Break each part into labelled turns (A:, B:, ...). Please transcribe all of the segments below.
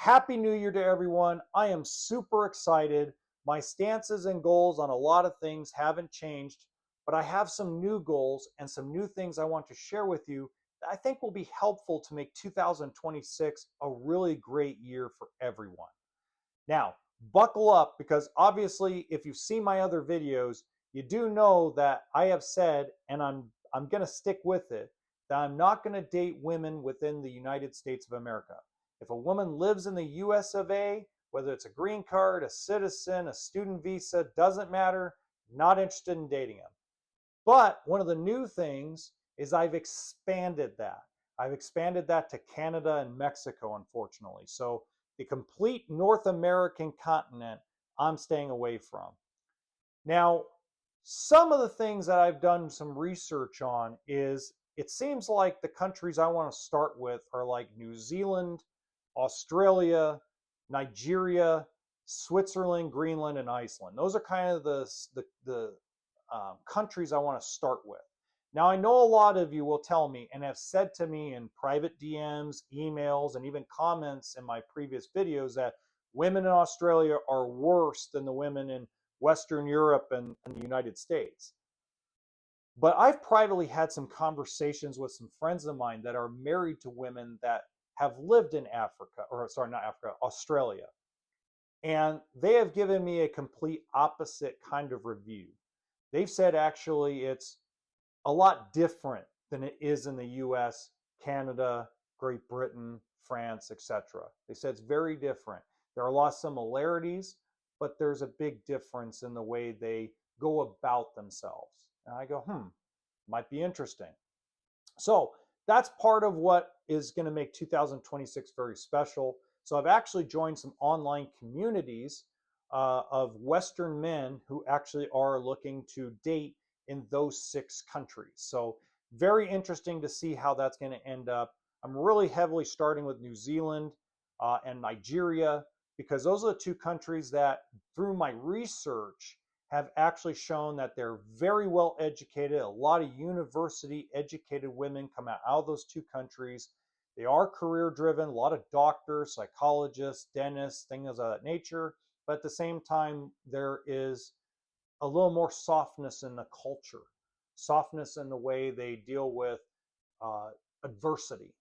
A: Happy New Year to everyone. I am super excited. My stances and goals on a lot of things haven't changed, but I have some new goals and some new things I want to share with you that I think will be helpful to make 2026 a really great year for everyone. Now, buckle up because obviously, if you've seen my other videos, you do know that I have said, and I'm going to stick with it, that I'm not going to date women within the United States of America. If a woman lives in the US of A, whether it's a green card, a citizen, a student visa, doesn't matter, not interested in dating them. But one of the new things is I've expanded that. I've expanded that to Canada and Mexico, unfortunately. So the complete North American continent, I'm staying away from. Now, some of the things that I've done some research on is it seems like the countries I want to start with are like New Zealand, Australia, Nigeria, Switzerland, Greenland, and Iceland. Those are kind of the countries I want to start with. Now, I know a lot of you will tell me and have said to me in private DMs, emails, and even comments in my previous videos that women in Australia are worse than the women in Western Europe and the United States. But I've privately had some conversations with some friends of mine that are married to women that have lived in Africa, or sorry, not Africa, Australia. And they have given me a complete opposite kind of review. They've said actually it's a lot different than it is in the US, Canada, Great Britain, France, etc. They said it's very different. There are a lot of similarities, but there's a big difference in the way they go about themselves. And I go, might be interesting. So that's part of what is going to make 2026 very special. So I've actually joined some online communities of Western men who actually are looking to date in those 6 countries. So very interesting to see how that's going to end up. I'm really heavily starting with New Zealand and Nigeria because those are the 2 countries that, through my research, have actually shown that they're very well educated. A lot of university educated women come out of those 2 countries. They are career driven, a lot of doctors, psychologists, dentists, things of that nature. But at the same time, there is a little more softness in the culture, softness in the way they deal with uh, adversity.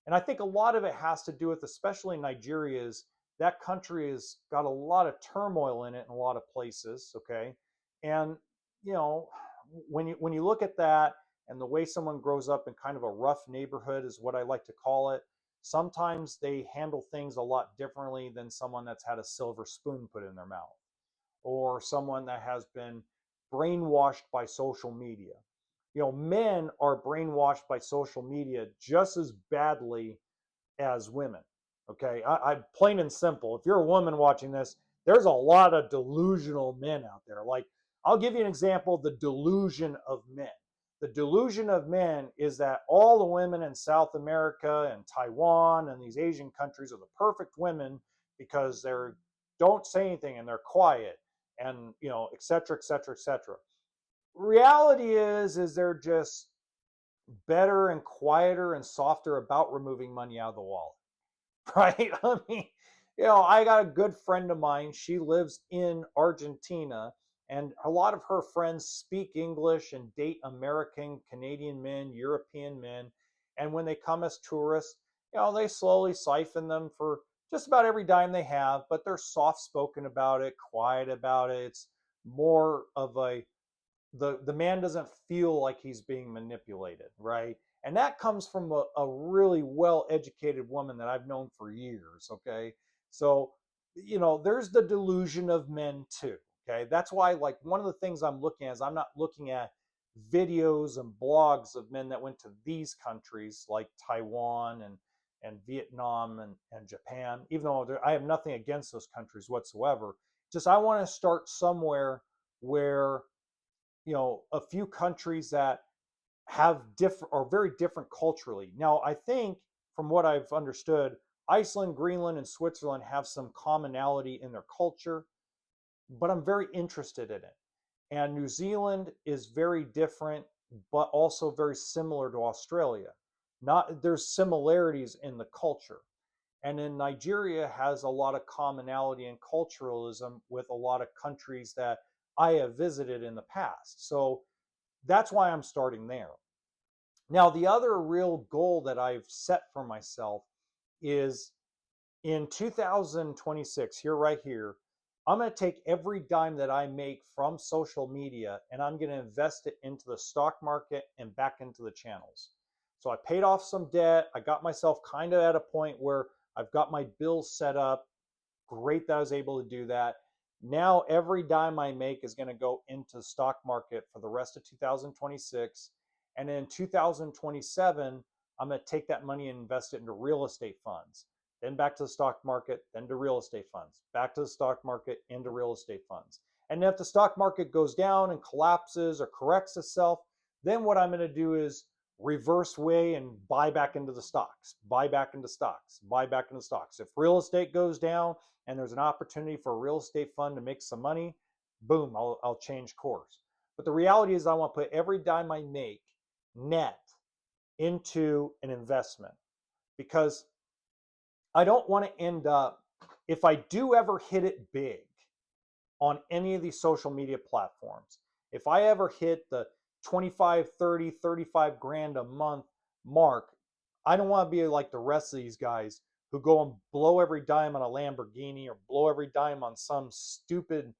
A: And I think a lot of it has to do with, especially Nigeria's, that country has got a lot of turmoil in it in a lot of places. Okay, and you know, when you look at that and the way someone grows up in kind of a rough neighborhood is what I like to call it. Sometimes they handle things a lot differently than someone that's had a silver spoon put in their mouth, or someone that has been brainwashed by social media. Men are brainwashed by social media just as badly as women. Okay, I plain and simple. If you're a woman watching this, there's a lot of delusional men out there. Like, I'll give you an example of the delusion of men. The delusion of men is that all the women in South America and Taiwan and these Asian countries are the perfect women because they're don't say anything and they're quiet and et cetera, et cetera, et cetera. Reality is they're just better and quieter and softer about removing money out of the wallet. Right? I mean, I got a good friend of mine. She lives in Argentina, and a lot of her friends speak English and date American, Canadian men, European men. And when they come as tourists, they slowly siphon them for just about every dime they have, but they're soft spoken about it, quiet about it. It's more of the man doesn't feel like he's being manipulated, right? And that comes from a really well educated woman that I've known for years. Okay, so there's the delusion of men too. Okay, that's why, like, one of the things I'm looking at is I'm not looking at videos and blogs of men that went to these countries like Taiwan and Vietnam and Japan, even though I have nothing against those countries whatsoever. Just I want to start somewhere where a few countries that have different or very different culturally. Now, I think from what I've understood, Iceland, Greenland, and Switzerland have some commonality in their culture, but I'm very interested in it. And New Zealand is very different, but also very similar to Australia. Not There's similarities in the culture. And then Nigeria has a lot of commonality and culturalism with a lot of countries that I have visited in the past. So that's why I'm starting there. Now, the other real goal that I've set for myself is in 2026, here, right here, I'm going to take every dime that I make from social media and I'm going to invest it into the stock market and back into the channels. So I paid off some debt. I got myself kind of at a point where I've got my bills set up. Great that I was able to do that. Now every dime I make is going to go into the stock market for the rest of 2026. And in 2027, I'm going to take that money and invest it into real estate funds, then back to the stock market, then to real estate funds, back to the stock market, into real estate funds. And if the stock market goes down and collapses or corrects itself, then what I'm going to do is reverse way and buy back into the stocks, buy back into stocks, buy back into stocks. If real estate goes down and there's an opportunity for a real estate fund to make some money, boom, I'll change course. But the reality is I want to put every dime I make net into an investment because I don't want to end up, if I do ever hit it big on any of these social media platforms, if I ever hit the 25, 30, 35 grand a month mark, I don't want to be like the rest of these guys who go and blow every dime on a Lamborghini or blow every dime on some stupid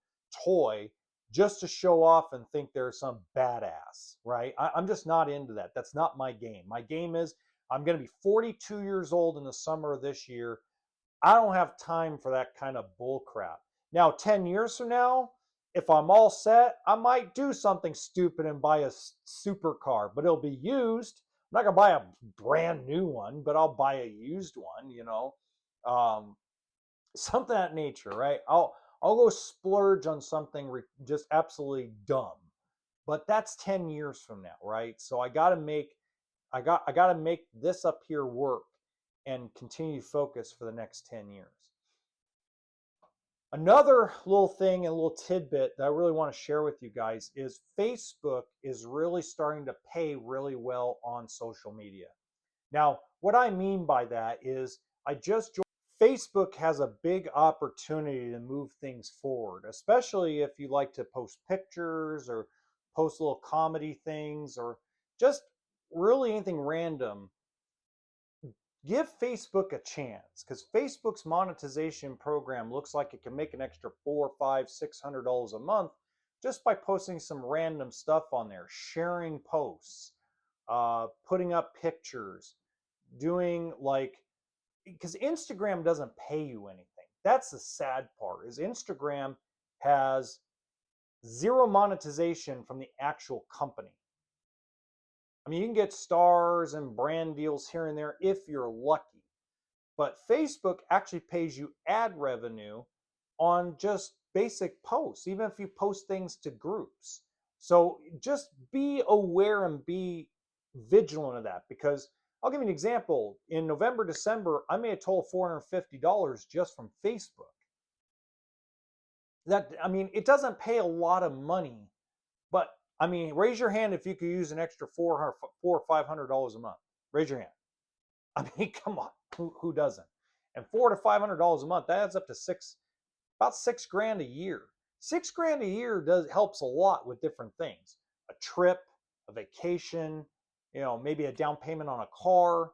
A: toy just to show off and think they're some badass, right? I'm just not into that. That's not my game. My game is I'm going to be 42 years old in the summer of this year. I don't have time for that kind of bull crap. Now, 10 years from now, if I'm all set, I might do something stupid and buy a supercar, but it'll be used. I'm not going to buy a brand new one, but I'll buy a used one, um, something of that nature, right? I'll go splurge on something just absolutely dumb. But that's 10 years from now, right? So I got to make this up here work and continue to focus for the next 10 years. Another little thing and a little tidbit that I really want to share with you guys is Facebook is really starting to pay really well on social media. Now, what I mean by that is I just joined. Facebook has a big opportunity to move things forward, especially if you like to post pictures or post little comedy things or just really anything random. Give Facebook a chance because Facebook's monetization program looks like it can make an extra $400, $500, $600 a month just by posting some random stuff on there, sharing posts, putting up pictures, doing like, because Instagram doesn't pay you anything. That's the sad part is Instagram has zero monetization from the actual company. I mean, you can get stars and brand deals here and there if you're lucky. But Facebook actually pays you ad revenue on just basic posts, even if you post things to groups. So just be aware and be vigilant of that because I'll give you an example. In November, December, I made a total of $450 just from Facebook. I mean, it doesn't pay a lot of money, but I mean, raise your hand if you could use an extra $400 or $500 a month. Raise your hand. I mean, come on, who doesn't? And $400 to $500 a month, that adds up to about 6 grand a year. 6 grand a year helps a lot with different things. A trip, a vacation, maybe a down payment on a car,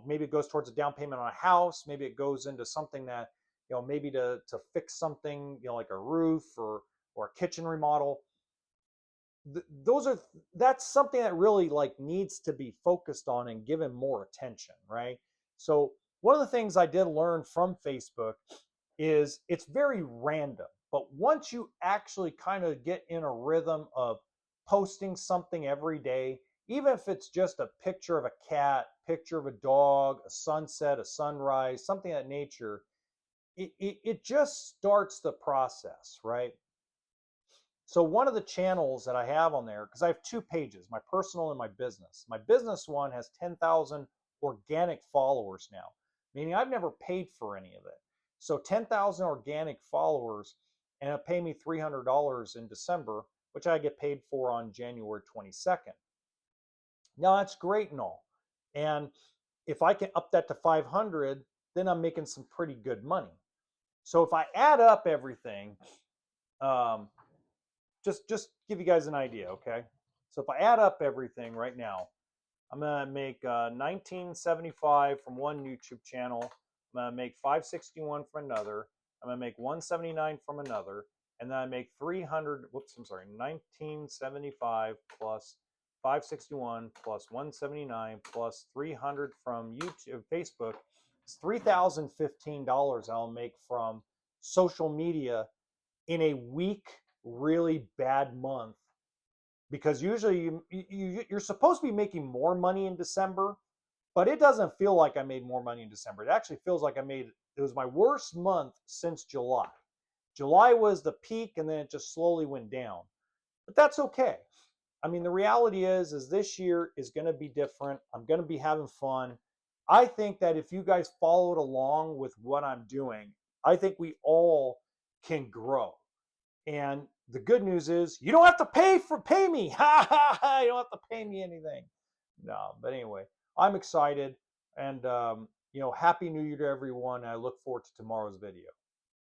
A: maybe it goes towards a down payment on a house, maybe it goes into something that, maybe to fix something, like a roof or a kitchen remodel. That's something that really like needs to be focused on and given more attention, right? So one of the things I did learn from Facebook is it's very random, but once you actually kind of get in a rhythm of posting something every day, even if it's just a picture of a cat, picture of a dog, a sunset, a sunrise, something of that nature, it just starts the process, right? So one of the channels that I have on there, because I have two pages, my personal and my business. My business one has 10,000 organic followers now, meaning I've never paid for any of it. So 10,000 organic followers, and it'll pay me $300 in December, which I get paid for on January 22nd. Now that's great and all. And If I can up that to 500, then I'm making some pretty good money. So if I add up everything, um, just give you guys an idea, okay? So if I add up everything right now, I'm gonna make 1975 from one YouTube channel. I'm gonna make 561 from another. I'm gonna make 179 from another, and then I make 300. Whoops, I'm sorry. 1975 plus 561 plus 179 plus 300 from YouTube, Facebook. It's $3,015 I'll make from social media in a weak, really bad month, because usually you're supposed to be making more money in December, but it doesn't feel like I made more money in December. It actually feels like it was my worst month since July. July was the peak, and then it just slowly went down. But that's okay. I mean, the reality is this year is going to be different. I'm going to be having fun. I think that if you guys followed along with what I'm doing, I think we all can grow. And the good news is you don't have to pay me. Ha ha ha! You don't have to pay me anything. No, but anyway, I'm excited, and happy New Year to everyone. I look forward to tomorrow's video.